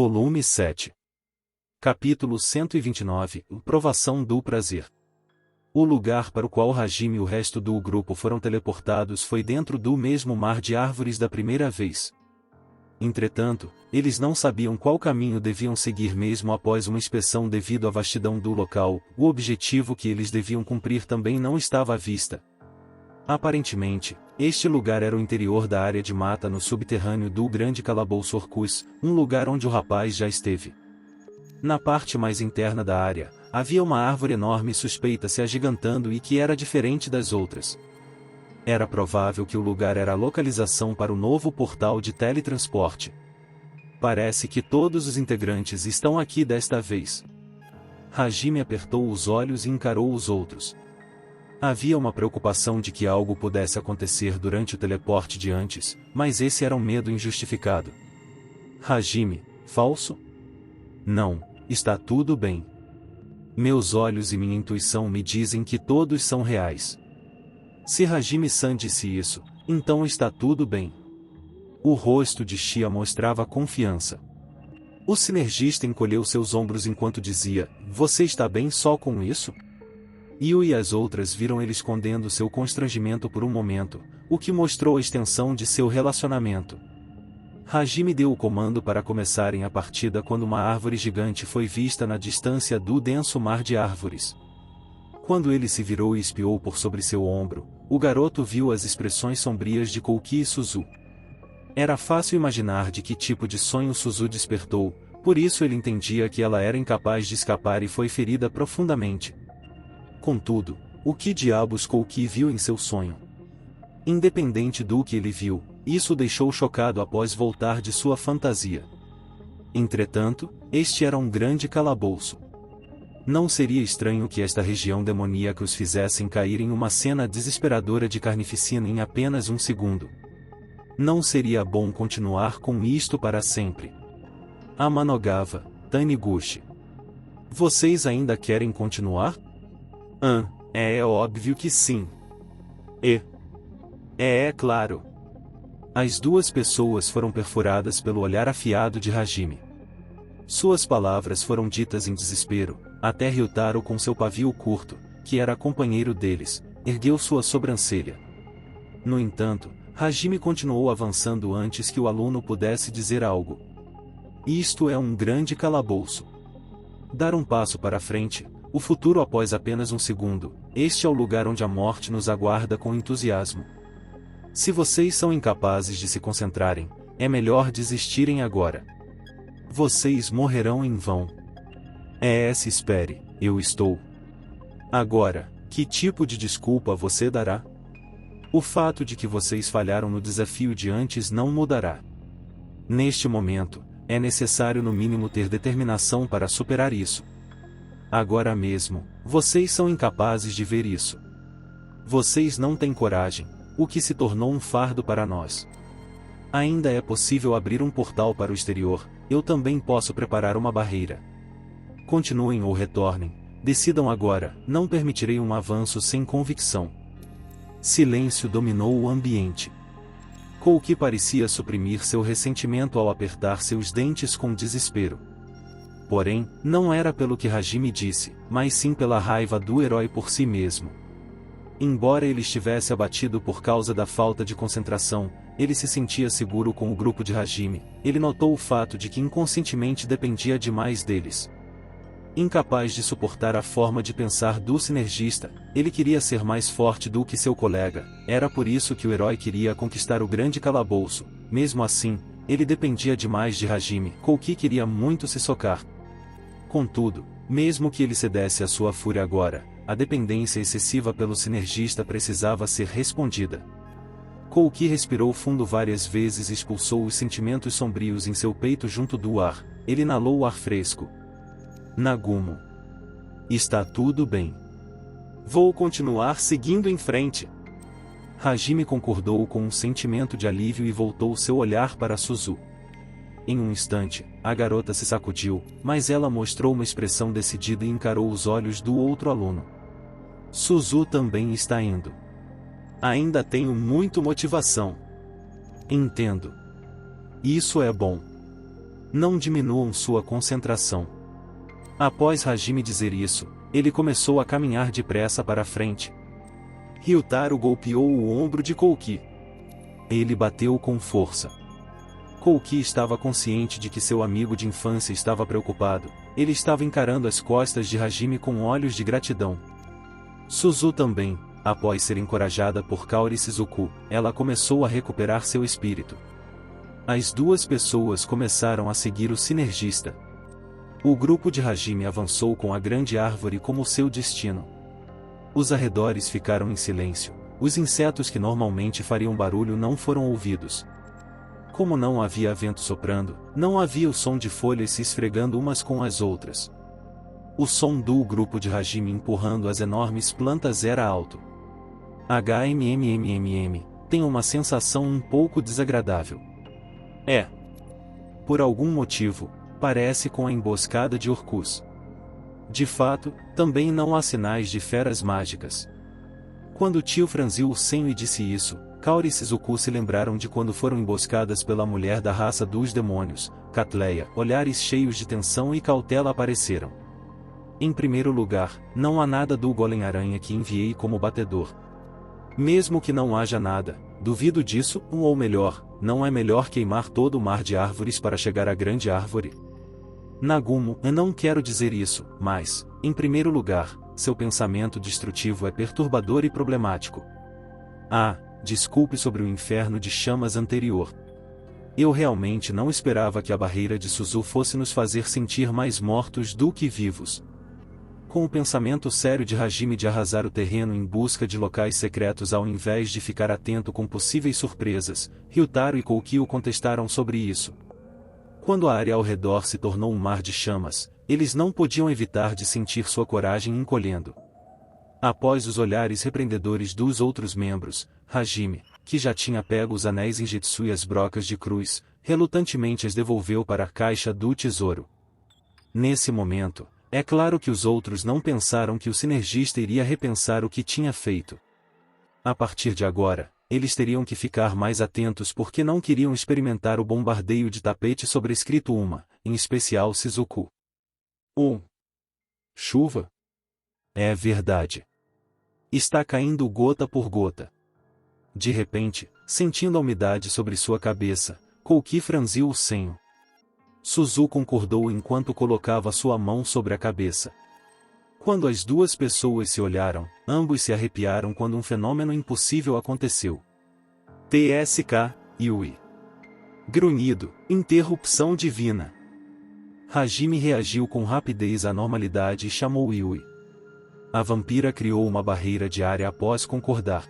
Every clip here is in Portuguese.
Volume 7. Capítulo 129. Provação do prazer. O lugar para o qual Hajime e o resto do grupo foram teleportados foi dentro do mesmo mar de árvores da primeira vez. Entretanto, eles não sabiam qual caminho deviam seguir mesmo após uma inspeção devido à vastidão do local. O objetivo que eles deviam cumprir também não estava à vista. Aparentemente, este lugar era o interior da área de mata no subterrâneo do grande calabouço Orcus, um lugar onde o rapaz já esteve. Na parte mais interna da área, havia uma árvore enorme e suspeita se agigantando e que era diferente das outras. Era provável que o lugar era a localização para o novo portal de teletransporte. Parece que todos os integrantes estão aqui desta vez. Hajime apertou os olhos e encarou os outros. Havia uma preocupação de que algo pudesse acontecer durante o teleporte de antes, mas esse era um medo injustificado. Hajime, falso? Não, está tudo bem. Meus olhos e minha intuição me dizem que todos são reais. Se Hajime-san disse isso, então está tudo bem. O rosto de Shia mostrava confiança. O sinergista encolheu seus ombros enquanto dizia, você está bem só com isso? Yu e as outras viram ele escondendo seu constrangimento por um momento, o que mostrou a extensão de seu relacionamento. Hajime deu o comando para começarem a partida quando uma árvore gigante foi vista na distância do denso mar de árvores. Quando ele se virou e espiou por sobre seu ombro, o garoto viu as expressões sombrias de Kouki e Suzu. Era fácil imaginar de que tipo de sonho Suzu despertou, por isso ele entendia que ela era incapaz de escapar e foi ferida profundamente. Contudo, o que diabos Kouki viu em seu sonho? Independente do que ele viu, isso o deixou chocado após voltar de sua fantasia. Entretanto, este era um grande calabouço. Não seria estranho que esta região demoníaca os fizessem cair em uma cena desesperadora de carnificina em apenas um segundo. Não seria bom continuar com isto para sempre. Amanogava, Taniguchi. Vocês ainda querem continuar? É óbvio que sim. É claro. As duas pessoas foram perfuradas pelo olhar afiado de Hajime. Suas palavras foram ditas em desespero, até Ryutaro com seu pavio curto, que era companheiro deles, ergueu sua sobrancelha. No entanto, Hajime continuou avançando antes que o aluno pudesse dizer algo. Isto é um grande calabouço. Dar um passo para frente, o futuro após apenas um segundo, este é o lugar onde a morte nos aguarda com entusiasmo. Se vocês são incapazes de se concentrarem, é melhor desistirem agora. Vocês morrerão em vão. Espere, eu estou. Agora, que tipo de desculpa você dará? O fato de que vocês falharam no desafio de antes não mudará. Neste momento, é necessário no mínimo ter determinação para superar isso. Agora mesmo, vocês são incapazes de ver isso. Vocês não têm coragem, o que se tornou um fardo para nós. Ainda é possível abrir um portal para o exterior, eu também posso preparar uma barreira. Continuem ou retornem, decidam agora, não permitirei um avanço sem convicção. Silêncio dominou o ambiente. Kouki parecia suprimir seu ressentimento ao apertar seus dentes com desespero. Porém, não era pelo que Hajime disse, mas sim pela raiva do herói por si mesmo. Embora ele estivesse abatido por causa da falta de concentração, ele se sentia seguro com o grupo de Hajime, ele notou o fato de que inconscientemente dependia demais deles. Incapaz de suportar a forma de pensar do sinergista, ele queria ser mais forte do que seu colega, era por isso que o herói queria conquistar o grande calabouço, mesmo assim, ele dependia demais de Hajime, Kouki queria muito se socar. Contudo, mesmo que ele cedesse à sua fúria agora, a dependência excessiva pelo sinergista precisava ser respondida. Kouki respirou fundo várias vezes e expulsou os sentimentos sombrios em seu peito junto do ar, ele inalou o ar fresco. Nagumo. Está tudo bem. Vou continuar seguindo em frente. Hajime concordou com um sentimento de alívio e voltou seu olhar para Suzu. Em um instante, a garota se sacudiu, mas ela mostrou uma expressão decidida e encarou os olhos do outro aluno. Suzu também está indo. Ainda tenho muito motivação. Entendo. Isso é bom. Não diminuam sua concentração. Após Hajime dizer isso, ele começou a caminhar depressa para a frente. Ryutaro golpeou o ombro de Kouki. Ele bateu com força. Kouki estava consciente de que seu amigo de infância estava preocupado. Ele estava encarando as costas de Hajime com olhos de gratidão. Suzu também, após ser encorajada por Kaori Shizuku, ela começou a recuperar seu espírito. As duas pessoas começaram a seguir o sinergista. O grupo de Hajime avançou com a grande árvore como seu destino. Os arredores ficaram em silêncio. Os insetos que normalmente fariam barulho não foram ouvidos. Como não havia vento soprando, não havia o som de folhas se esfregando umas com as outras. O som do grupo de Hajime empurrando as enormes plantas era alto. Tem uma sensação um pouco desagradável. Por algum motivo, parece com a emboscada de Orcus. De fato, também não há sinais de feras mágicas. Quando o tio franziu o senho e disse isso, Kaori e Shizuku se lembraram de quando foram emboscadas pela mulher da raça dos demônios, Catleia. Olhares cheios de tensão e cautela apareceram. Em primeiro lugar, não há nada do Golem-Aranha que enviei como batedor. Mesmo que não haja nada, duvido disso, ou melhor, não é melhor queimar todo o mar de árvores para chegar à grande árvore? Nagumo, eu não quero dizer isso, mas, em primeiro lugar, seu pensamento destrutivo é perturbador e problemático. Desculpe sobre o inferno de chamas anterior. Eu realmente não esperava que a barreira de Suzu fosse nos fazer sentir mais mortos do que vivos. Com o pensamento sério de Hajime de arrasar o terreno em busca de locais secretos ao invés de ficar atento com possíveis surpresas, Ryutaro e Kouki o contestaram sobre isso. Quando a área ao redor se tornou um mar de chamas, eles não podiam evitar de sentir sua coragem encolhendo. Após os olhares repreendedores dos outros membros, Hajime, que já tinha pego os anéis Injitsu e as brocas de cruz, relutantemente as devolveu para a caixa do tesouro. Nesse momento, é claro que os outros não pensaram que o sinergista iria repensar o que tinha feito. A partir de agora, eles teriam que ficar mais atentos porque não queriam experimentar o bombardeio de tapete sobrescrito em especial Shizuku. Chuva? É verdade. Está caindo gota por gota. De repente, sentindo a umidade sobre sua cabeça, Kouki franziu o senho. Suzu concordou enquanto colocava sua mão sobre a cabeça. Quando as duas pessoas se olharam, ambos se arrepiaram quando um fenômeno impossível aconteceu. TSK, Yui. Grunhido, interrupção divina. Hajime reagiu com rapidez à normalidade e chamou Yui. A vampira criou uma barreira diária após concordar.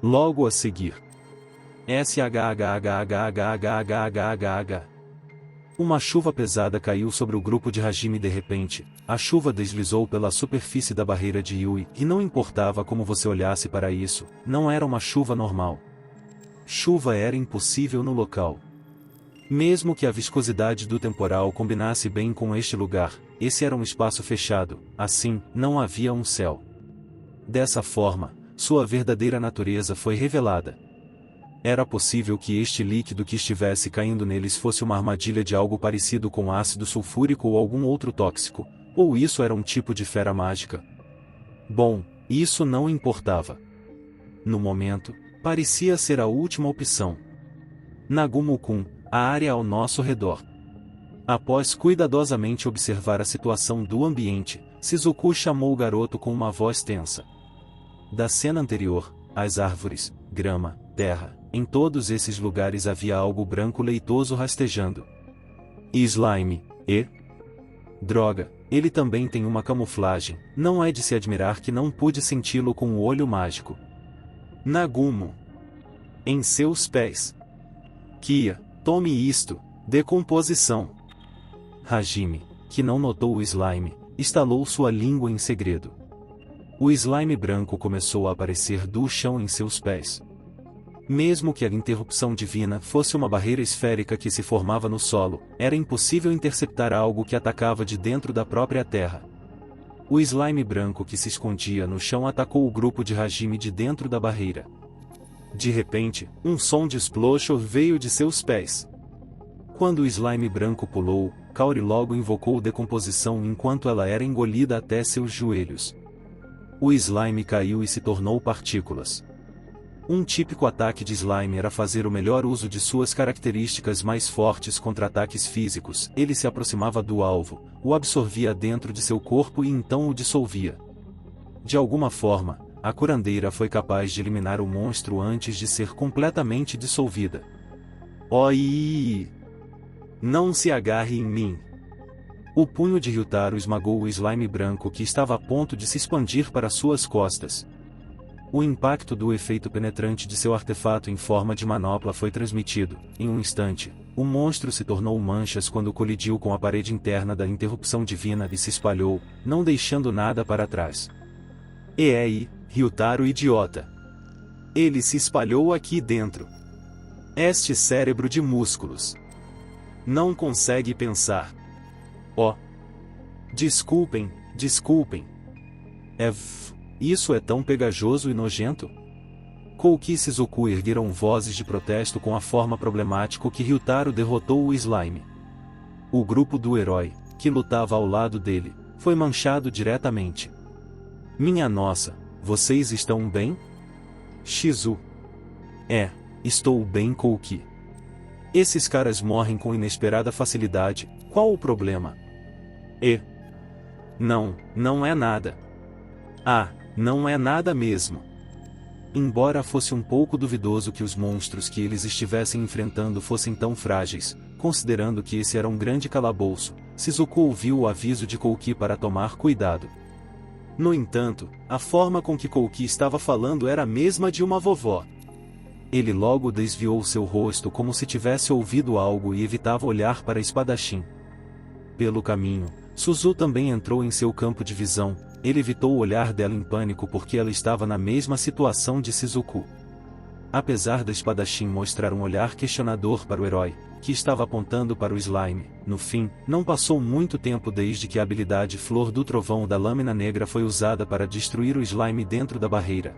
Logo a seguir. SHHHHHHHH. Uma chuva pesada caiu sobre o grupo de Hajime de repente. A chuva deslizou pela superfície da barreira de Yui, e não importava como você olhasse para isso, não era uma chuva normal. Chuva era impossível no local. Mesmo que a viscosidade do temporal combinasse bem com este lugar, esse era um espaço fechado, assim, não havia um céu. Dessa forma, sua verdadeira natureza foi revelada. Era possível que este líquido que estivesse caindo neles fosse uma armadilha de algo parecido com ácido sulfúrico ou algum outro tóxico, ou isso era um tipo de fera mágica. Bom, isso não importava. No momento, parecia ser a última opção. Nagumo-kun, a área ao nosso redor. Após cuidadosamente observar a situação do ambiente, Shizuku chamou o garoto com uma voz tensa. Da cena anterior, as árvores, grama, terra, em todos esses lugares havia algo branco leitoso rastejando. Slime, droga, ele também tem uma camuflagem, não é de se admirar que não pude senti-lo com o olho mágico. Nagumo. Em seus pés. Kia, tome isto, decomposição. Hajime, que não notou o slime, estalou sua língua em segredo. O slime branco começou a aparecer do chão em seus pés. Mesmo que a interrupção divina fosse uma barreira esférica que se formava no solo, era impossível interceptar algo que atacava de dentro da própria terra. O slime branco que se escondia no chão atacou o grupo de Hajime de dentro da barreira. De repente, um som de explosion veio de seus pés. Quando o slime branco pulou, Kaori logo invocou decomposição enquanto ela era engolida até seus joelhos. O slime caiu e se tornou partículas. Um típico ataque de slime era fazer o melhor uso de suas características mais fortes contra ataques físicos. Ele se aproximava do alvo, o absorvia dentro de seu corpo e então o dissolvia. De alguma forma, a curandeira foi capaz de eliminar o monstro antes de ser completamente dissolvida. Oi! Não se agarre em mim! O punho de Ryutaro esmagou o slime branco que estava a ponto de se expandir para suas costas. O impacto do efeito penetrante de seu artefato em forma de manopla foi transmitido. Em um instante, o monstro se tornou manchas quando colidiu com a parede interna da interrupção divina e se espalhou, não deixando nada para trás. Ei, Ryutaro idiota! Ele se espalhou aqui dentro. Este cérebro de músculos. Não consegue pensar. Oh. Desculpem. Isso é tão pegajoso e nojento? Kouki e Shizuku ergueram vozes de protesto com a forma problemática que Ryutaro derrotou o slime. O grupo do herói, que lutava ao lado dele, foi manchado diretamente. Minha nossa, vocês estão bem? Shizu. Estou bem, Kouki. Esses caras morrem com inesperada facilidade, qual o problema? Não é nada. Não é nada mesmo. Embora fosse um pouco duvidoso que os monstros que eles estivessem enfrentando fossem tão frágeis, considerando que esse era um grande calabouço, Shizuku ouviu o aviso de Kouki para tomar cuidado. No entanto, a forma com que Kouki estava falando era a mesma de uma vovó. Ele logo desviou seu rosto como se tivesse ouvido algo e evitava olhar para espadachim. Pelo caminho, Suzu também entrou em seu campo de visão. Ele evitou o olhar dela em pânico porque ela estava na mesma situação de Shizuku. Apesar da espadachim mostrar um olhar questionador para o herói, que estava apontando para o slime, no fim, não passou muito tempo desde que a habilidade Flor do Trovão da Lâmina Negra foi usada para destruir o slime dentro da barreira.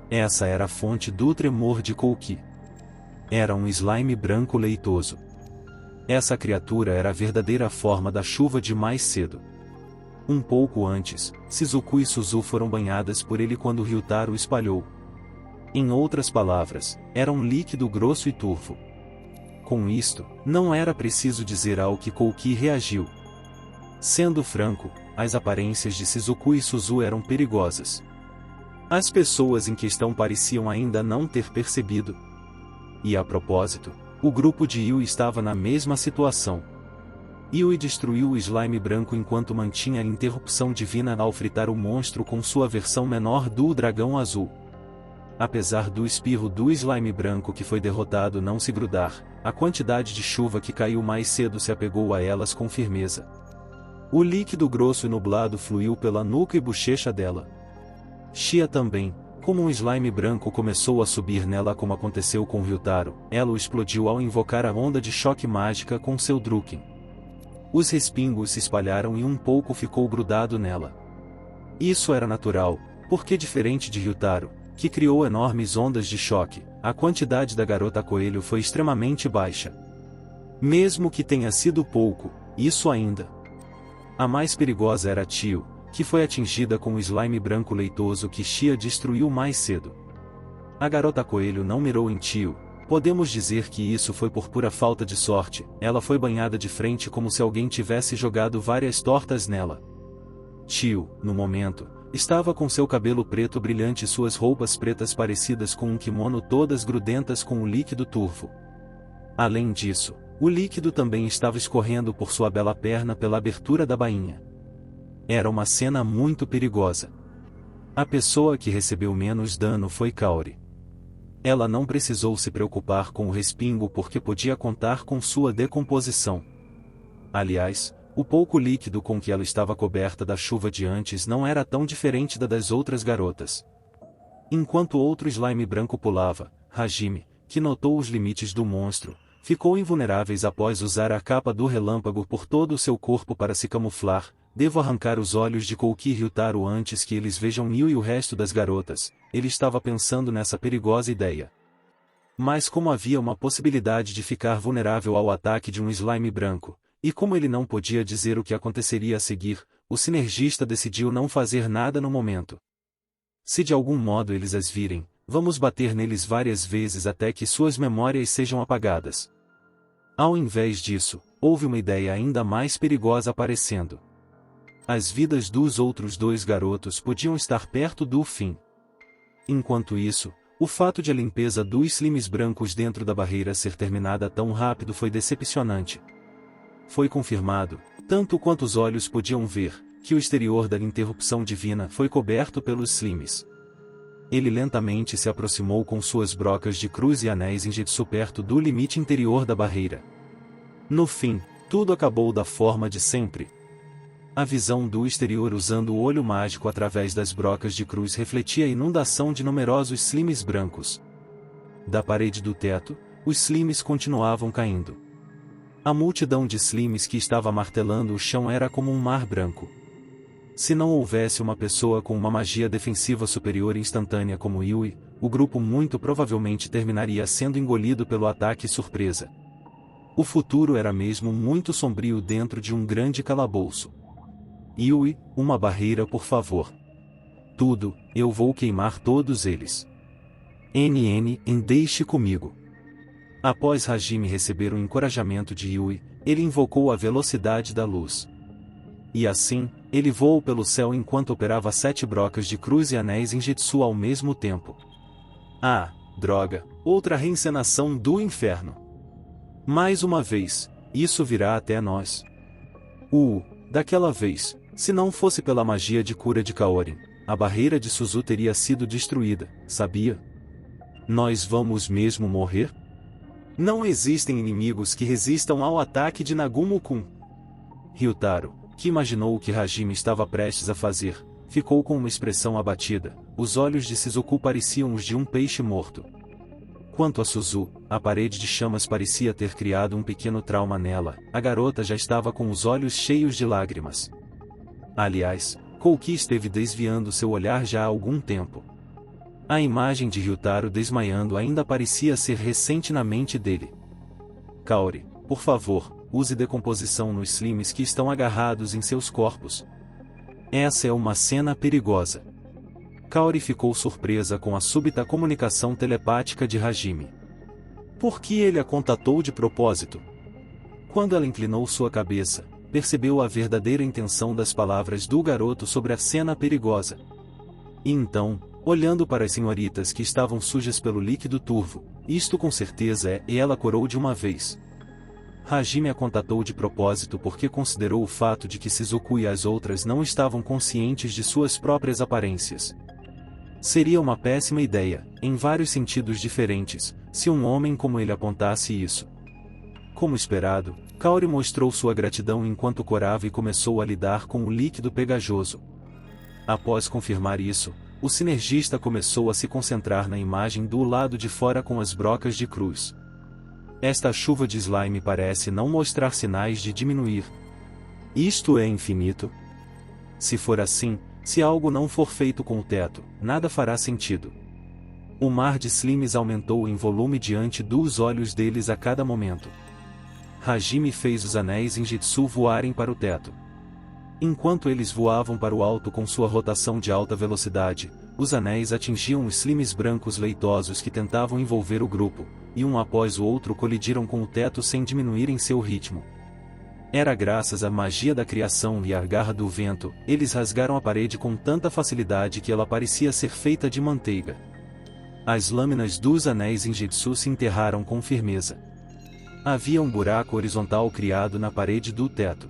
Essa era a fonte do tremor de Kouki. Era um slime branco leitoso. Essa criatura era a verdadeira forma da chuva de mais cedo. Um pouco antes, Shizuku e Suzu foram banhadas por ele quando Ryutaro o espalhou. Em outras palavras, era um líquido grosso e turvo. Com isto, não era preciso dizer ao que Kouki reagiu. Sendo franco, as aparências de Shizuku e Suzu eram perigosas. As pessoas em questão pareciam ainda não ter percebido. E a propósito, o grupo de Yui estava na mesma situação. Yui destruiu o slime branco enquanto mantinha a interrupção divina ao fritar o monstro com sua versão menor do dragão azul. Apesar do espirro do slime branco que foi derrotado não se grudar, a quantidade de chuva que caiu mais cedo se apegou a elas com firmeza. O líquido grosso e nublado fluiu pela nuca e bochecha dela. Shia também, como um slime branco começou a subir nela como aconteceu com Ryutaro, ela o explodiu ao invocar a onda de choque mágica com seu Druken. Os respingos se espalharam e um pouco ficou grudado nela. Isso era natural, porque diferente de Ryutaro, que criou enormes ondas de choque, a quantidade da garota coelho foi extremamente baixa. Mesmo que tenha sido pouco, isso ainda. A mais perigosa era Tio, que foi atingida com o slime branco leitoso que Shia destruiu mais cedo. A garota coelho não mirou em Tio. Podemos dizer que isso foi por pura falta de sorte, ela foi banhada de frente como se alguém tivesse jogado várias tortas nela. Tio, no momento, estava com seu cabelo preto brilhante e suas roupas pretas parecidas com um kimono todas grudentas com o líquido turvo. Além disso, o líquido também estava escorrendo por sua bela perna pela abertura da bainha. Era uma cena muito perigosa. A pessoa que recebeu menos dano foi Kaori. Ela não precisou se preocupar com o respingo porque podia contar com sua decomposição. Aliás, o pouco líquido com que ela estava coberta da chuva de antes não era tão diferente da das outras garotas. Enquanto outro slime branco pulava, Hajime, que notou os limites do monstro, ficou invulnerável após usar a capa do relâmpago por todo o seu corpo para se camuflar. Devo arrancar os olhos de Kouki e Ryutaro antes que eles vejam Yu e o resto das garotas. Ele estava pensando nessa perigosa ideia. Mas como havia uma possibilidade de ficar vulnerável ao ataque de um slime branco, e como ele não podia dizer o que aconteceria a seguir, o sinergista decidiu não fazer nada no momento. Se de algum modo eles as virem, vamos bater neles várias vezes até que suas memórias sejam apagadas. Ao invés disso, houve uma ideia ainda mais perigosa aparecendo. As vidas dos outros dois garotos podiam estar perto do fim. Enquanto isso, o fato de a limpeza dos slimes brancos dentro da barreira ser terminada tão rápido foi decepcionante. Foi confirmado, tanto quanto os olhos podiam ver, que o exterior da interrupção divina foi coberto pelos slimes. Ele lentamente se aproximou com suas brocas de cruz e anéis em Jetsu perto do limite interior da barreira. No fim, tudo acabou da forma de sempre. A visão do exterior usando o olho mágico através das brocas de cruz refletia a inundação de numerosos slimes brancos. Da parede do teto, os slimes continuavam caindo. A multidão de slimes que estava martelando o chão era como um mar branco. Se não houvesse uma pessoa com uma magia defensiva superior e instantânea como Yui, o grupo muito provavelmente terminaria sendo engolido pelo ataque surpresa. O futuro era mesmo muito sombrio dentro de um grande calabouço. Yui, uma barreira por favor. Tudo, eu vou queimar todos eles. Deixe comigo. Após Hajime receber o encorajamento de Yui, ele invocou a velocidade da luz. E assim, ele voou pelo céu enquanto operava 7 brocas de cruz e anéis em Jetsu ao mesmo tempo. Ah, droga, outra reencenação do inferno. Mais uma vez, isso virá até nós. Daquela vez, se não fosse pela magia de cura de Kaorin, a barreira de Suzu teria sido destruída, sabia? Nós vamos mesmo morrer? Não existem inimigos que resistam ao ataque de Nagumo-kun. Ryutaro, que imaginou o que Hajime estava prestes a fazer, ficou com uma expressão abatida, os olhos de Shizuku pareciam os de um peixe morto. Quanto a Suzu, a parede de chamas parecia ter criado um pequeno trauma nela, a garota já estava com os olhos cheios de lágrimas. Aliás, Kouki esteve desviando seu olhar já há algum tempo. A imagem de Ryutaro desmaiando ainda parecia ser recente na mente dele. Kaori, por favor, use decomposição nos slimes que estão agarrados em seus corpos. Essa é uma cena perigosa. Kaori ficou surpresa com a súbita comunicação telepática de Hajime. Por que ele a contatou de propósito? Quando ela inclinou sua cabeça, percebeu a verdadeira intenção das palavras do garoto sobre a cena perigosa. E então, olhando para as senhoritas que estavam sujas pelo líquido turvo, isto com certeza é, e ela corou de uma vez. Hajime a contatou de propósito porque considerou o fato de que Shizuku e as outras não estavam conscientes de suas próprias aparências. Seria uma péssima ideia, em vários sentidos diferentes, se um homem como ele apontasse isso. Como esperado, Kaori mostrou sua gratidão enquanto corava e começou a lidar com o líquido pegajoso. Após confirmar isso, o sinergista começou a se concentrar na imagem do lado de fora com as brocas de cruz. Esta chuva de slime parece não mostrar sinais de diminuir. Isto é infinito? Se for assim, se algo não for feito com o teto, nada fará sentido. O mar de slimes aumentou em volume diante dos olhos deles a cada momento. Hajime fez os anéis em Jetsu voarem para o teto. Enquanto eles voavam para o alto com sua rotação de alta velocidade, os anéis atingiam os slimes brancos leitosos que tentavam envolver o grupo, e um após o outro colidiram com o teto sem diminuir em seu ritmo. Era graças à magia da criação e à garra do vento, eles rasgaram a parede com tanta facilidade que ela parecia ser feita de manteiga. As lâminas dos anéis em Jetsu se enterraram com firmeza. Havia um buraco horizontal criado na parede do teto.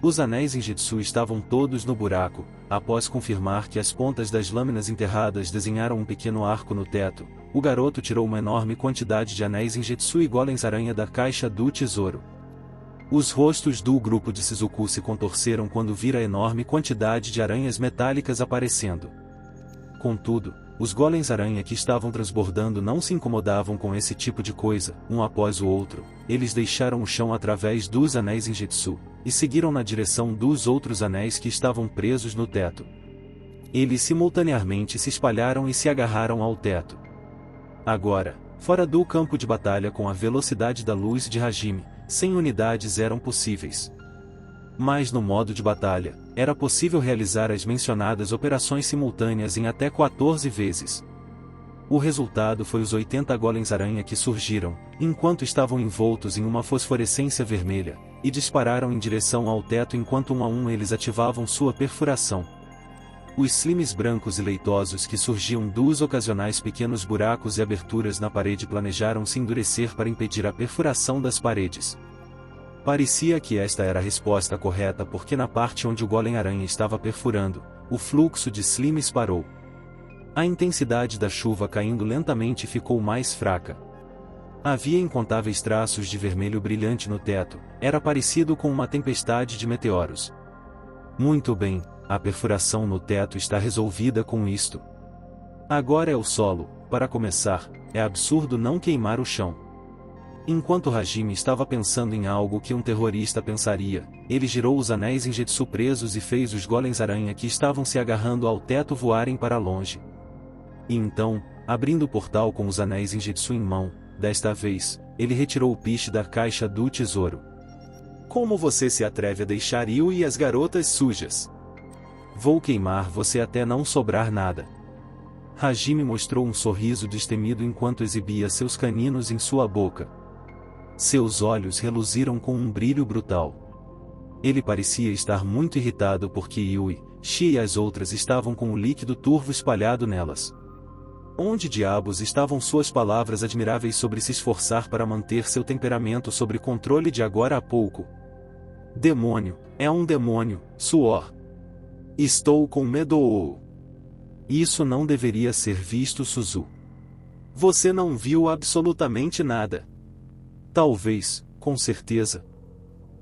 Os anéis em Jetsu estavam todos no buraco. Após confirmar que as pontas das lâminas enterradas desenharam um pequeno arco no teto, o garoto tirou uma enorme quantidade de anéis em Jetsu e golems-aranha da caixa do tesouro. Os rostos do grupo de Shizuku se contorceram quando vira a enorme quantidade de aranhas metálicas aparecendo. Contudo, os golems-aranha que estavam transbordando não se incomodavam com esse tipo de coisa, um após o outro. Eles deixaram o chão através dos anéis em Jetsu, e seguiram na direção dos outros anéis que estavam presos no teto. Eles simultaneamente se espalharam e se agarraram ao teto. Agora, Fora do campo de batalha com a velocidade da luz de Hajime, 100 unidades eram possíveis. Mas no modo de batalha, era possível realizar as mencionadas operações simultâneas em até 14 vezes. O resultado foi os 80 golems-aranha que surgiram, enquanto estavam envoltos em uma fosforescência vermelha, e dispararam em direção ao teto enquanto um a um eles ativavam sua perfuração. Os slimes brancos e leitosos que surgiam dos ocasionais pequenos buracos e aberturas na parede planejaram se endurecer para impedir a perfuração das paredes. Parecia que esta era a resposta correta porque na parte onde o golem-aranha estava perfurando, o fluxo de slimes parou. A intensidade da chuva caindo lentamente ficou mais fraca. Havia incontáveis traços de vermelho brilhante no teto, era parecido com uma tempestade de meteoros. Muito bem, a perfuração no teto está resolvida com isto. Agora é o solo, para começar, é absurdo não queimar o chão. Enquanto Hajime estava pensando em algo que um terrorista pensaria, ele girou os anéis Ingetsu presos e fez os golems-aranha que estavam se agarrando ao teto voarem para longe. E então, abrindo o portal com os anéis Ingetsu em mão, desta vez, ele retirou o piche da caixa do tesouro. Como você se atreve a deixar Yui e as garotas sujas? Vou queimar você até não sobrar nada. Hajime mostrou um sorriso destemido enquanto exibia seus caninos em sua boca. Seus olhos reluziram com um brilho brutal. Ele parecia estar muito irritado porque Yui, Shi e as outras estavam com o líquido turvo espalhado nelas. Onde diabos estavam suas palavras admiráveis sobre se esforçar para manter seu temperamento sob controle de agora a pouco? Demônio, é um demônio, suor. Estou com medo. Isso não deveria ser visto, Suzu. Você não viu absolutamente nada. Talvez, com certeza.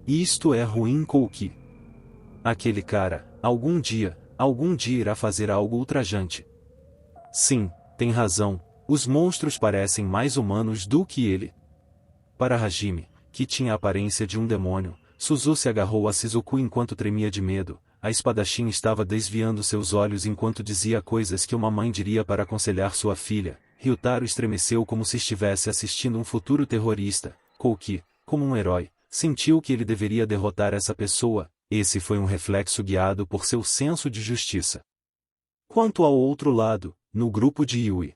Isto é ruim, Kouki. Aquele cara, algum dia irá fazer algo ultrajante. Sim, tem razão, os monstros parecem mais humanos do que ele. Para Hajime, que tinha a aparência de um demônio, Suzu se agarrou a Shizuku enquanto tremia de medo. A espadachim estava desviando seus olhos enquanto dizia coisas que uma mãe diria para aconselhar sua filha. Ryutaro estremeceu como se estivesse assistindo um futuro terrorista. Kouki, como um herói, sentiu que ele deveria derrotar essa pessoa. Esse foi um reflexo guiado por seu senso de justiça. Quanto ao outro lado, no grupo de Yui.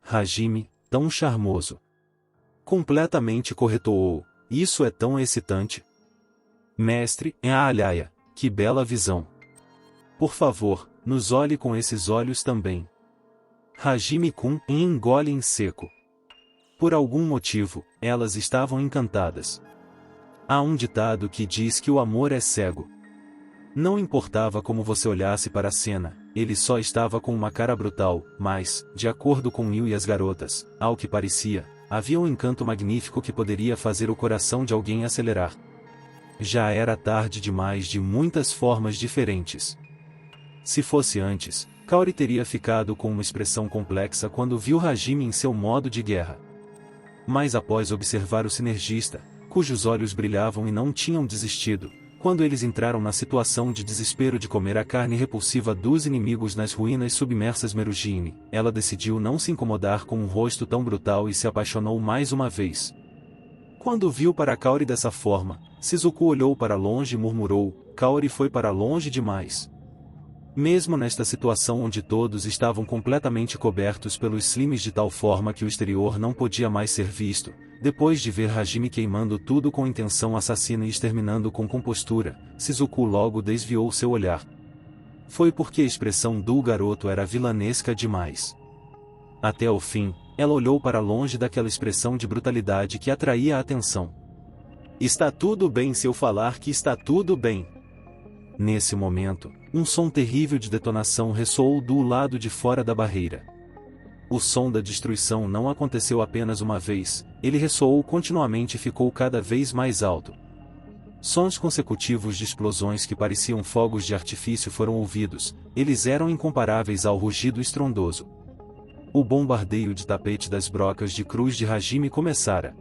Hajime, tão charmoso. Completamente corretoou. Isso é tão excitante. Mestre, Alhaia, que bela visão. Por favor, nos olhe com esses olhos também. Hajime-kun engole em seco. Por algum motivo, elas estavam encantadas. Há um ditado que diz que o amor é cego. Não importava como você olhasse para a cena, ele só estava com uma cara brutal, mas, de acordo com Yu e as garotas, ao que parecia, havia um encanto magnífico que poderia fazer o coração de alguém acelerar. Já era tarde demais de muitas formas diferentes. Se fosse antes, Kaori teria ficado com uma expressão complexa quando viu Hajime em seu modo de guerra. Mas após observar o sinergista, cujos olhos brilhavam e não tinham desistido, quando eles entraram na situação de desespero de comer a carne repulsiva dos inimigos nas ruínas submersas Merugine, ela decidiu não se incomodar com um rosto tão brutal e se apaixonou mais uma vez. Quando viu para Kaori dessa forma, Shizuku olhou para longe e murmurou, Kaori foi para longe demais. Mesmo nesta situação onde todos estavam completamente cobertos pelos slimes de tal forma que o exterior não podia mais ser visto, depois de ver Hajime queimando tudo com intenção assassina e exterminando com compostura, Shizuku logo desviou seu olhar. Foi porque a expressão do garoto era vilanesca demais. Até o fim, ela olhou para longe daquela expressão de brutalidade que atraía a atenção. Está tudo bem se eu falar que está tudo bem. Nesse momento, um som terrível de detonação ressoou do lado de fora da barreira. O som da destruição não aconteceu apenas uma vez, ele ressoou continuamente e ficou cada vez mais alto. Sons consecutivos de explosões que pareciam fogos de artifício foram ouvidos, eles eram incomparáveis ao rugido estrondoso. O bombardeio de tapete das brocas de cruz de Hajime começara.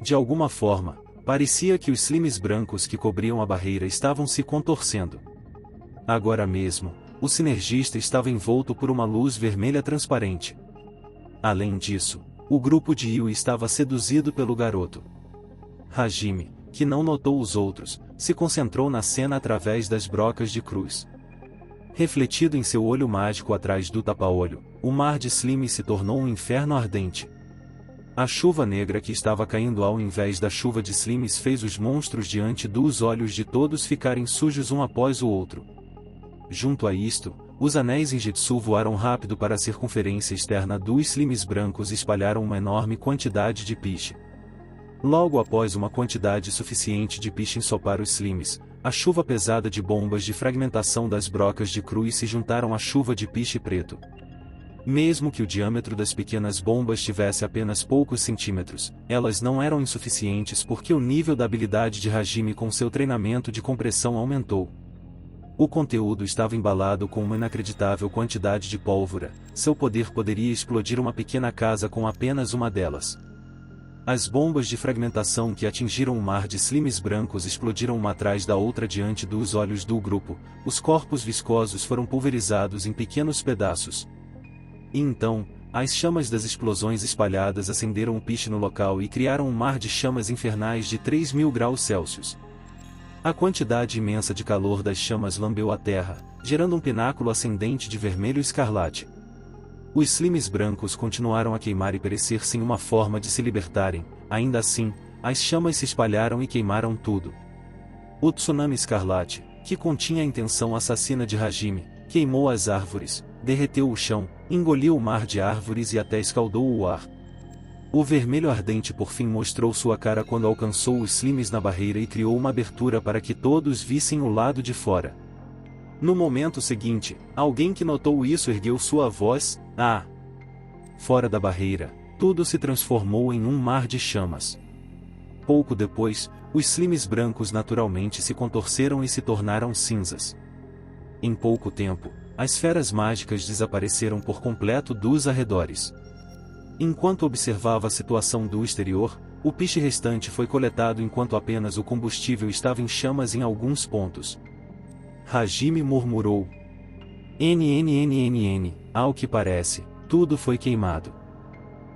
De alguma forma, parecia que os slimes brancos que cobriam a barreira estavam se contorcendo. Agora mesmo, o sinergista estava envolto por uma luz vermelha transparente. Além disso, o grupo de Yui estava seduzido pelo garoto. Hajime, que não notou os outros, se concentrou na cena através das brocas de cruz. Refletido em seu olho mágico atrás do tapa-olho, o mar de Slime se tornou um inferno ardente. A chuva negra que estava caindo ao invés da chuva de Slimes fez os monstros diante dos olhos de todos ficarem sujos um após o outro. Junto a isto, os anéis Injitsu voaram rápido para a circunferência externa dos Slimes brancos e espalharam uma enorme quantidade de piche. Logo após uma quantidade suficiente de piche ensopar os Slimes, a chuva pesada de bombas de fragmentação das brocas de cruz se juntaram à chuva de piche preto. Mesmo que o diâmetro das pequenas bombas tivesse apenas poucos centímetros, elas não eram insuficientes porque o nível da habilidade de Hajime com seu treinamento de compressão aumentou. O conteúdo estava embalado com uma inacreditável quantidade de pólvora, seu poder poderia explodir uma pequena casa com apenas uma delas. As bombas de fragmentação que atingiram o mar de Slimes brancos explodiram uma atrás da outra diante dos olhos do grupo, os corpos viscosos foram pulverizados em pequenos pedaços. E então, as chamas das explosões espalhadas acenderam o piche no local e criaram um mar de chamas infernais de 3.000 graus Celsius. A quantidade imensa de calor das chamas lambeu a terra, gerando um pináculo ascendente de vermelho escarlate. Os Slimes brancos continuaram a queimar e perecer sem uma forma de se libertarem, ainda assim, as chamas se espalharam e queimaram tudo. O tsunami escarlate, que continha a intenção assassina de Hajime, queimou as árvores, derreteu o chão, engoliu o mar de árvores e até escaldou o ar. O vermelho ardente por fim mostrou sua cara quando alcançou os Slimes na barreira e criou uma abertura para que todos vissem o lado de fora. No momento seguinte, alguém que notou isso ergueu sua voz, "Ah!" Fora da barreira, tudo se transformou em um mar de chamas. Pouco depois, os Slimes brancos naturalmente se contorceram e se tornaram cinzas. Em pouco tempo, as feras mágicas desapareceram por completo dos arredores. Enquanto observava a situação do exterior, o piche restante foi coletado enquanto apenas o combustível estava em chamas em alguns pontos. Hajime murmurou. Ao que parece, tudo foi queimado.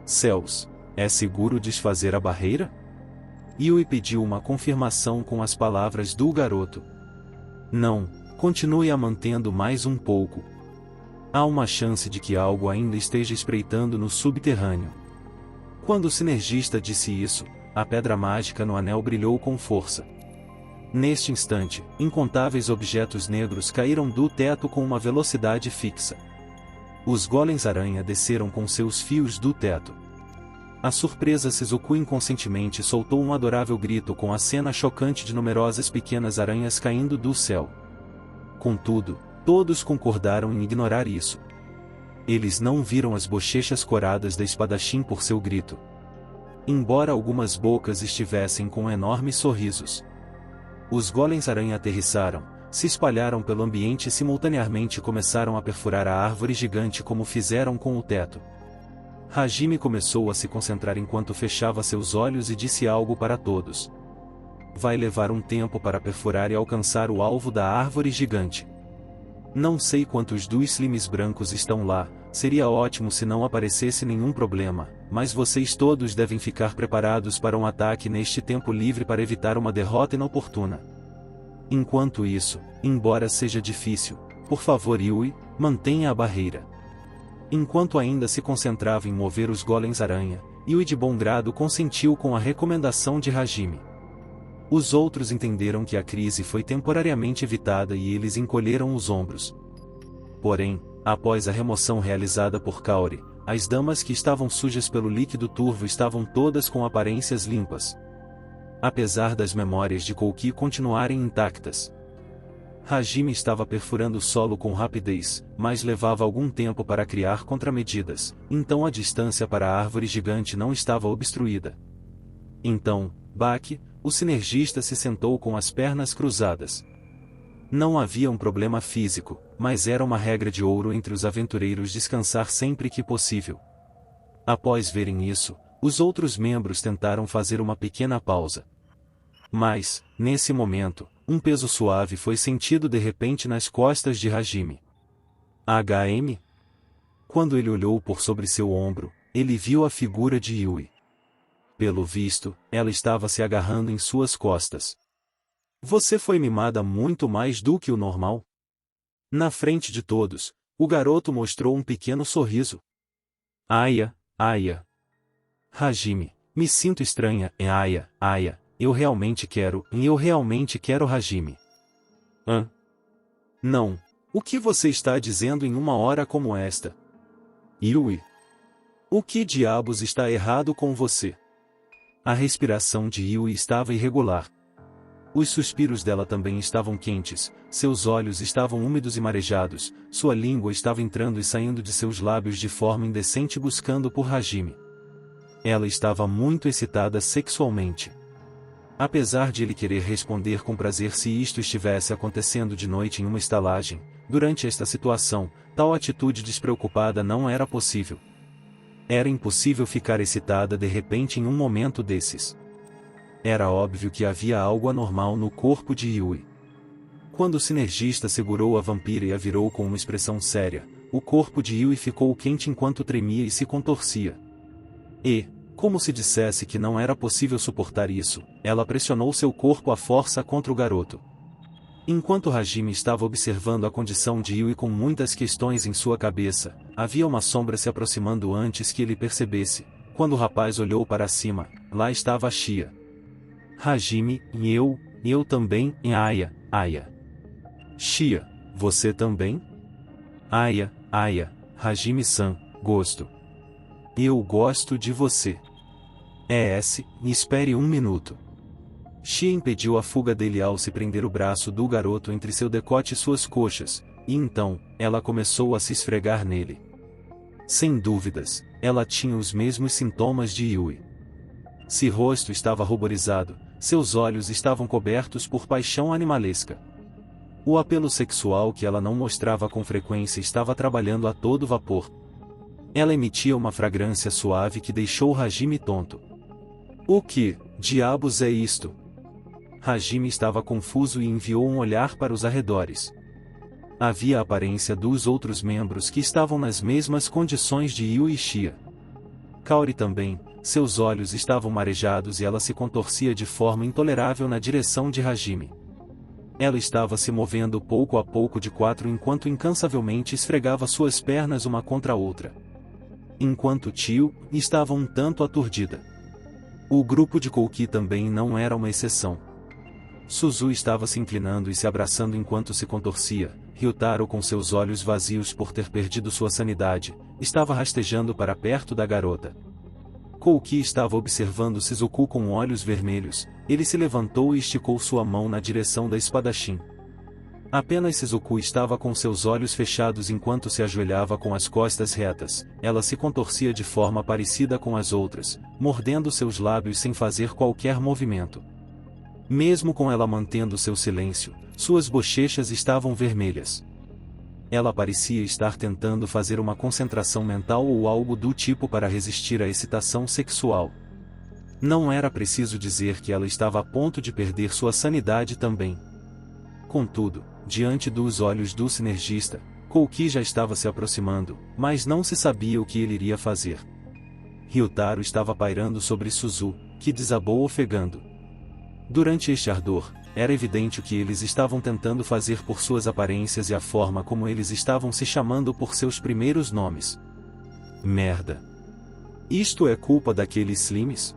Céus, é seguro desfazer a barreira? Yui pediu uma confirmação com as palavras do garoto. Não, continue a mantendo mais um pouco. Há uma chance de que algo ainda esteja espreitando no subterrâneo. Quando o sinergista disse isso, a pedra mágica no anel brilhou com força. Neste instante, incontáveis objetos negros caíram do teto com uma velocidade fixa. Os golems-aranha desceram com seus fios do teto. A surpresa Shizuku inconscientemente soltou um adorável grito com a cena chocante de numerosas pequenas aranhas caindo do céu. Contudo, todos concordaram em ignorar isso. Eles não viram as bochechas coradas da espadachim por seu grito. Embora algumas bocas estivessem com enormes sorrisos. Os golems-aranha aterrissaram, se espalharam pelo ambiente e simultaneamente começaram a perfurar a árvore gigante como fizeram com o teto. Hajime começou a se concentrar enquanto fechava seus olhos e disse algo para todos. Vai levar um tempo para perfurar e alcançar o alvo da árvore gigante. Não sei quantos dos Slimes brancos estão lá, seria ótimo se não aparecesse nenhum problema, mas vocês todos devem ficar preparados para um ataque neste tempo livre para evitar uma derrota inoportuna. Enquanto isso, embora seja difícil, por favor Yui, mantenha a barreira. Enquanto ainda se concentrava em mover os golems-aranha, Yui de bom grado consentiu com a recomendação de Hajime. Os outros entenderam que a crise foi temporariamente evitada e eles encolheram os ombros. Porém, após a remoção realizada por Kaori, as damas que estavam sujas pelo líquido turvo estavam todas com aparências limpas. Apesar das memórias de Kouki continuarem intactas. Hajime estava perfurando o solo com rapidez, mas levava algum tempo para criar contramedidas, então a distância para a árvore gigante não estava obstruída. Então, Baki, o sinergista se sentou com as pernas cruzadas. Não havia um problema físico, mas era uma regra de ouro entre os aventureiros descansar sempre que possível. Após verem isso, os outros membros tentaram fazer uma pequena pausa. Mas, nesse momento, um peso suave foi sentido de repente nas costas de Hajime. HM? Quando ele olhou por sobre seu ombro, ele viu a figura de Yui. Pelo visto, ela estava se agarrando em suas costas. Você foi mimada muito mais do que o normal? Na frente de todos, o garoto mostrou um pequeno sorriso. Aya, Aya. Hajime, me sinto estranha, Aya, Aya, eu realmente quero Hajime. Hã? Não. O que você está dizendo em uma hora como esta? Yui. O que diabos está errado com você? A respiração de Yui estava irregular. Os suspiros dela também estavam quentes, seus olhos estavam úmidos e marejados, sua língua estava entrando e saindo de seus lábios de forma indecente buscando por Hajime. Ela estava muito excitada sexualmente. Apesar de ele querer responder com prazer se isto estivesse acontecendo de noite em uma estalagem, durante esta situação, tal atitude despreocupada não era possível. Era impossível ficar excitada de repente em um momento desses. Era óbvio que havia algo anormal no corpo de Yui. Quando o sinergista segurou a vampira e a virou com uma expressão séria, o corpo de Yui ficou quente enquanto tremia e se contorcia. E, como se dissesse que não era possível suportar isso, ela pressionou seu corpo à força contra o garoto. Enquanto Hajime estava observando a condição de Yui com muitas questões em sua cabeça, havia uma sombra se aproximando antes que ele percebesse. Quando o rapaz olhou para cima, lá estava a Shia. Hajime, e eu também, Aya, Aya. Shia, você também? Aya, Hajime-san, gosto. Eu gosto de você. Espere um minuto. Shia impediu a fuga dele ao se prender o braço do garoto entre seu decote e suas coxas, e então, ela começou a se esfregar nele. Sem dúvidas, ela tinha os mesmos sintomas de Yui. Seu rosto estava ruborizado, seus olhos estavam cobertos por paixão animalesca. O apelo sexual que ela não mostrava com frequência estava trabalhando a todo vapor. Ela emitia uma fragrância suave que deixou Hajime tonto. O que diabos é isto? Hajime estava confuso e enviou um olhar para os arredores. Havia a aparência dos outros membros que estavam nas mesmas condições de Yui e Shia. Kaori também, seus olhos estavam marejados e ela se contorcia de forma intolerável na direção de Hajime. Ela estava se movendo pouco a pouco de quatro enquanto incansavelmente esfregava suas pernas uma contra a outra. Enquanto Tio estava um tanto aturdida. O grupo de Kouki também não era uma exceção. Suzu estava se inclinando e se abraçando enquanto se contorcia. Ryutaro, com seus olhos vazios por ter perdido sua sanidade, estava rastejando para perto da garota. Kouki estava observando Shizuku com olhos vermelhos. Ele se levantou e esticou sua mão na direção da espadachim. Apenas Shizuku estava com seus olhos fechados enquanto se ajoelhava com as costas retas. Ela se contorcia de forma parecida com as outras, mordendo seus lábios sem fazer qualquer movimento. Mesmo com ela mantendo seu silêncio, suas bochechas estavam vermelhas. Ela parecia estar tentando fazer uma concentração mental ou algo do tipo para resistir à excitação sexual. Não era preciso dizer que ela estava a ponto de perder sua sanidade também. Contudo, diante dos olhos do sinergista, Kouki já estava se aproximando, mas não se sabia o que ele iria fazer. Ryutaro estava pairando sobre Suzu, que desabou ofegando. Durante este ardor, era evidente o que eles estavam tentando fazer por suas aparências e a forma como eles estavam se chamando por seus primeiros nomes. Merda! Isto é culpa daqueles slimes?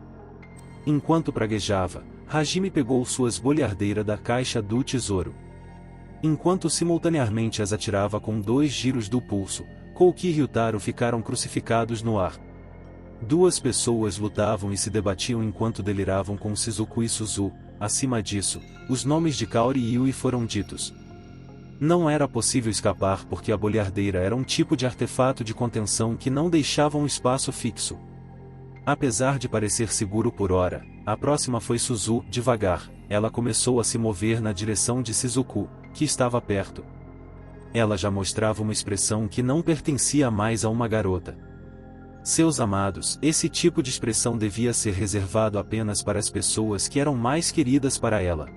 Enquanto praguejava, Hajime pegou suas bolhardeiras da caixa do tesouro. Enquanto simultaneamente as atirava com 2 giros do pulso, Kouki e Ryutaro ficaram crucificados no ar. 2 pessoas lutavam e se debatiam enquanto deliravam com Shizuku e Suzu. Acima disso, os nomes de Kaori e Yui foram ditos. Não era possível escapar porque a bolhardeira era um tipo de artefato de contenção que não deixava um espaço fixo. Apesar de parecer seguro por hora, a próxima foi Suzu. Devagar, ela começou a se mover na direção de Shizuku, que estava perto. Ela já mostrava uma expressão que não pertencia mais a uma garota. Seus amados, esse tipo de expressão devia ser reservado apenas para as pessoas que eram mais queridas para ela.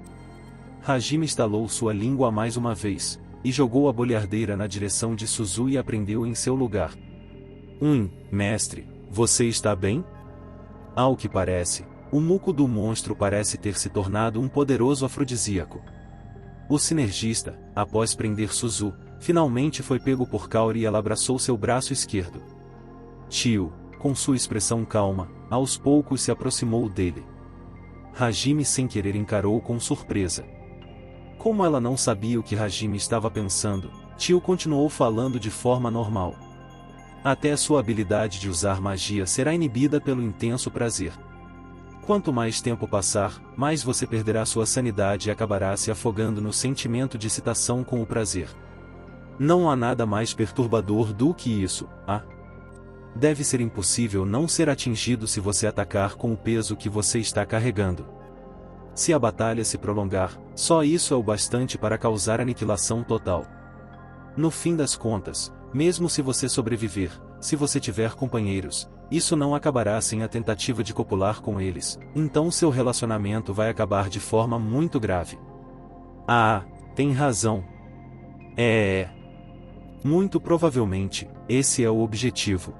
Hajime estalou sua língua mais uma vez, e jogou a bolhardeira na direção de Suzu e a prendeu em seu lugar. Mestre, Você está bem? Ao que parece, o muco do monstro parece ter se tornado um poderoso afrodisíaco. O sinergista, após prender Suzu, finalmente foi pego por Kaori e ela abraçou seu braço esquerdo. Tio, com sua expressão calma, aos poucos se aproximou dele. Hajime sem querer encarou com surpresa. Como ela não sabia o que Hajime estava pensando, Tio continuou falando de forma normal. Até sua habilidade de usar magia será inibida pelo intenso prazer. Quanto mais tempo passar, mais você perderá sua sanidade e acabará se afogando no sentimento de excitação com o prazer. Não há nada mais perturbador do que isso, Deve ser impossível não ser atingido se você atacar com o peso que você está carregando. Se a batalha se prolongar, só isso é o bastante para causar aniquilação total. No fim das contas, mesmo se você sobreviver, se você tiver companheiros, isso não acabará sem a tentativa de copular com eles, então seu relacionamento vai acabar de forma muito grave. Tem razão. Muito provavelmente, esse é o objetivo.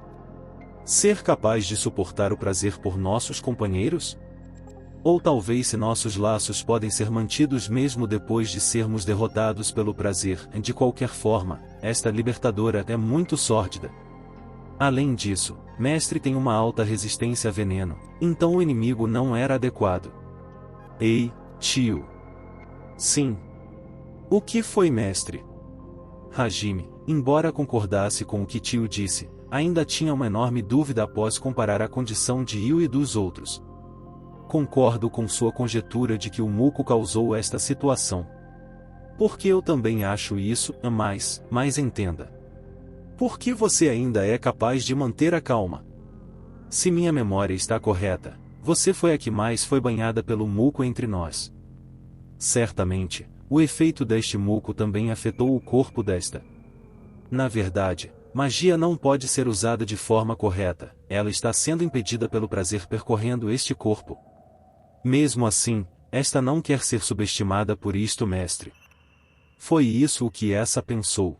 Ser capaz de suportar o prazer por nossos companheiros? Ou talvez se nossos laços podem ser mantidos mesmo depois de sermos derrotados pelo prazer. De qualquer forma, esta libertadora é muito sórdida. Além disso, Mestre tem uma alta resistência a veneno, então o inimigo não era adequado. Ei, tio. Sim. O que foi, Mestre? Hajime, embora concordasse com o que tio disse, ainda tinha uma enorme dúvida após comparar a condição de Yu e dos outros. Concordo com sua conjetura de que o muco causou esta situação. Porque eu também acho isso, mas entenda. Por que você ainda é capaz de manter a calma? Se minha memória está correta, você foi a que mais foi banhada pelo muco entre nós. Certamente, o efeito deste muco também afetou o corpo desta. Na verdade, magia não pode ser usada de forma correta, ela está sendo impedida pelo prazer percorrendo este corpo. Mesmo assim, esta não quer ser subestimada por isto, mestre. Foi isso o que essa pensou.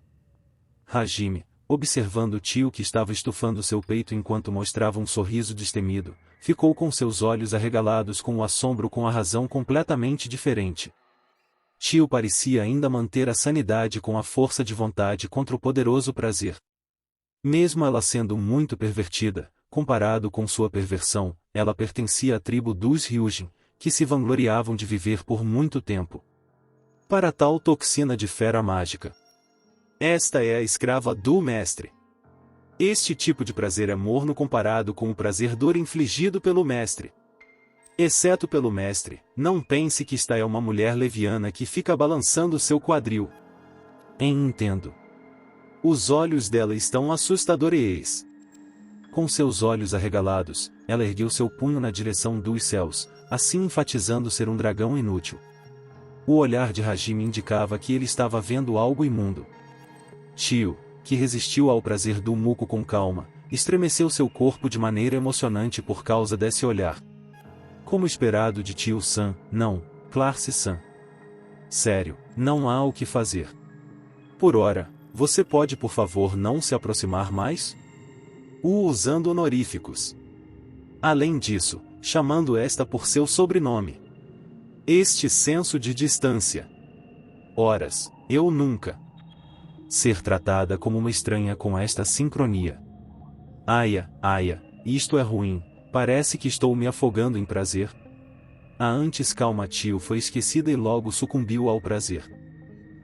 Hajime, observando o tio que estava estufando seu peito enquanto mostrava um sorriso destemido, ficou com seus olhos arregalados com o assombro com a razão completamente diferente. Tio parecia ainda manter a sanidade com a força de vontade contra o poderoso prazer. Mesmo ela sendo muito pervertida, comparado com sua perversão, ela pertencia à tribo dos Ryujin, que se vangloriavam de viver por muito tempo. Para tal toxina de fera mágica. Esta é a escrava do mestre. Este tipo de prazer é morno comparado com o prazer dor infligido pelo mestre. Exceto pelo mestre, não pense que esta é uma mulher leviana que fica balançando seu quadril. Entendo. Os olhos dela estão assustadores. Com seus olhos arregalados, ela ergueu seu punho na direção dos céus, assim enfatizando ser um dragão inútil. O olhar de Hajime indicava que ele estava vendo algo imundo. Tio, que resistiu ao prazer do muco com calma, estremeceu seu corpo de maneira emocionante por causa desse olhar. Como esperado de tio-san, não, Clarce-san. Sério, não há o que fazer. Por ora, você pode por favor não se aproximar mais? Usando honoríficos. Além disso, chamando esta por seu sobrenome. Este senso de distância. Horas, eu nunca. Ser tratada como uma estranha com esta sincronia. Aia, isto é ruim, parece que estou me afogando em prazer. A antes calma tio foi esquecida e logo sucumbiu ao prazer.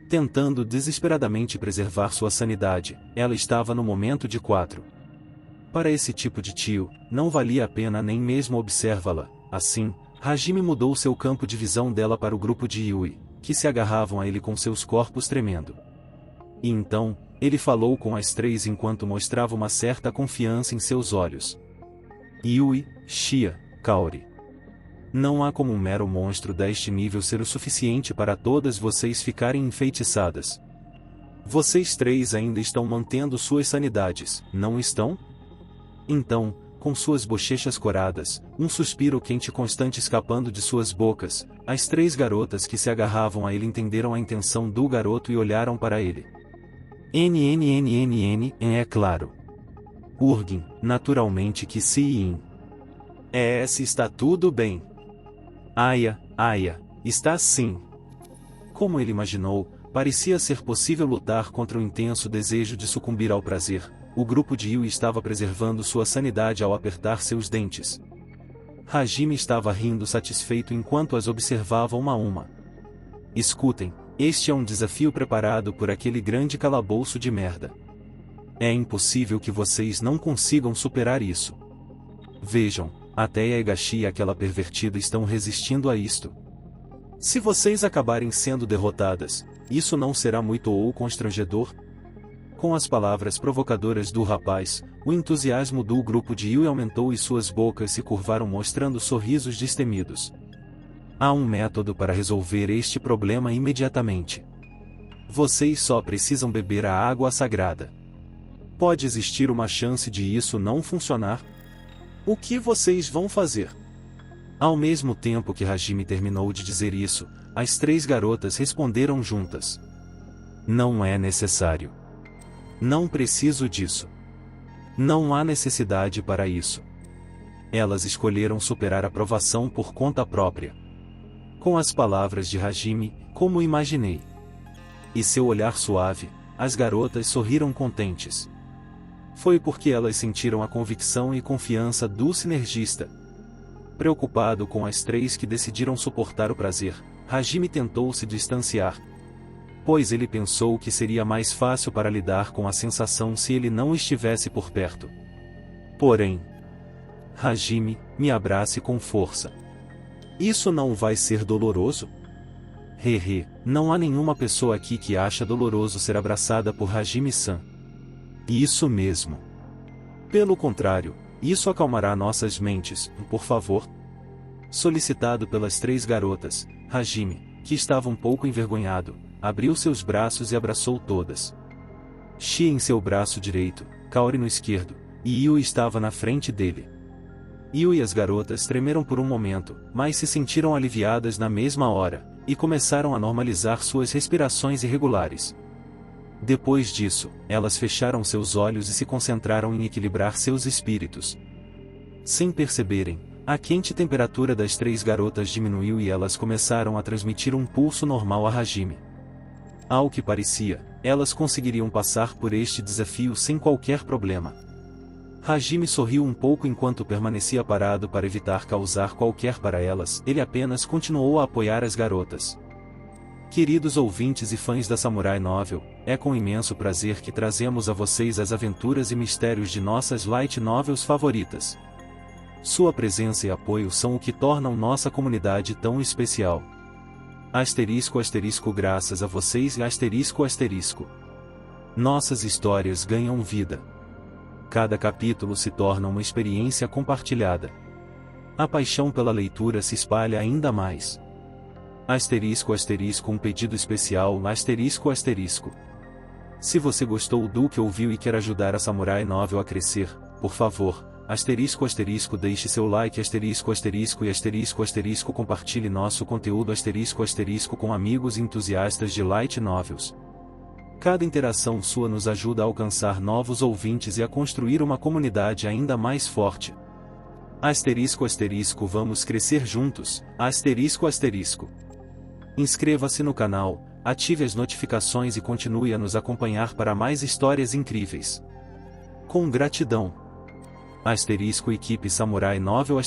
Tentando desesperadamente preservar sua sanidade, ela estava no momento de 4. Para esse tipo de tio, não valia a pena nem mesmo observá-la. Assim, Hajime mudou seu campo de visão dela para o grupo de Yui, que se agarravam a ele com seus corpos tremendo. E então, ele falou com as três enquanto mostrava uma certa confiança em seus olhos. Yui, Shia, Kaori. Não há como um mero monstro deste nível ser o suficiente para todas vocês ficarem enfeitiçadas. Vocês três ainda estão mantendo suas sanidades, não estão? Então, com suas bochechas coradas, um suspiro quente constante escapando de suas bocas, as três garotas que se agarravam a ele entenderam a intenção do garoto e olharam para ele. É claro. Urgin, naturalmente que sim. Se está tudo bem. Aya, está sim. Como ele imaginou, parecia ser possível lutar contra o intenso desejo de sucumbir ao prazer. O grupo de Yui estava preservando sua sanidade ao apertar seus dentes. Hajime estava rindo satisfeito enquanto as observava uma a uma. Escutem, este é um desafio preparado por aquele grande calabouço de merda. É impossível que vocês não consigam superar isso. Vejam, até a Egashi e aquela pervertida estão resistindo a isto. Se vocês acabarem sendo derrotadas, isso não será muito ou constrangedor? Com as palavras provocadoras do rapaz, o entusiasmo do grupo de Yui aumentou e suas bocas se curvaram mostrando sorrisos destemidos. Há um método para resolver este problema imediatamente. Vocês só precisam beber a água sagrada. Pode existir uma chance de isso não funcionar? O que vocês vão fazer? Ao mesmo tempo que Hajime terminou de dizer isso, as três garotas responderam juntas. Não é necessário. Não preciso disso. Não há necessidade para isso. Elas escolheram superar a provação por conta própria. Com as palavras de Hajime, como imaginei. E seu olhar suave, as garotas sorriram contentes. Foi porque elas sentiram a convicção e confiança do sinergista. Preocupado com as três que decidiram suportar o prazer, Hajime tentou se distanciar. Pois ele pensou que seria mais fácil para lidar com a sensação se ele não estivesse por perto. Porém, Hajime, me abrace com força. Isso não vai ser doloroso? Não há nenhuma pessoa aqui que acha doloroso ser abraçada por Hajime-san. Isso mesmo. Pelo contrário, isso acalmará nossas mentes, por favor. Solicitado pelas três garotas, Hajime, que estava um pouco envergonhado, abriu seus braços e abraçou todas. Shi em seu braço direito, Kaori no esquerdo, e Yui estava na frente dele. Yui e as garotas tremeram por um momento, mas se sentiram aliviadas na mesma hora, e começaram a normalizar suas respirações irregulares. Depois disso, elas fecharam seus olhos e se concentraram em equilibrar seus espíritos. Sem perceberem, a quente temperatura das três garotas diminuiu e elas começaram a transmitir um pulso normal a Hajime. Ao que parecia, elas conseguiriam passar por este desafio sem qualquer problema. Hajime sorriu um pouco enquanto permanecia parado para evitar causar qualquer para elas, ele apenas continuou a apoiar as garotas. Queridos ouvintes e fãs da Samurai Novel, é com imenso prazer que trazemos a vocês as aventuras e mistérios de nossas light novels favoritas. Sua presença e apoio são o que tornam nossa comunidade tão especial. Graças a vocês e nossas histórias ganham vida. Cada capítulo se torna uma experiência compartilhada. A paixão pela leitura se espalha ainda mais. Um pedido especial, Se você gostou do que ouviu e quer ajudar a Samurai Novel a crescer, por favor, deixe seu like, e compartilhe nosso conteúdo, com amigos e entusiastas de light novels. Cada interação sua nos ajuda a alcançar novos ouvintes e a construir uma comunidade ainda mais forte. Vamos crescer juntos, Inscreva-se no canal, ative as notificações e continue a nos acompanhar para mais histórias incríveis. Com gratidão. Equipe Samurai Novel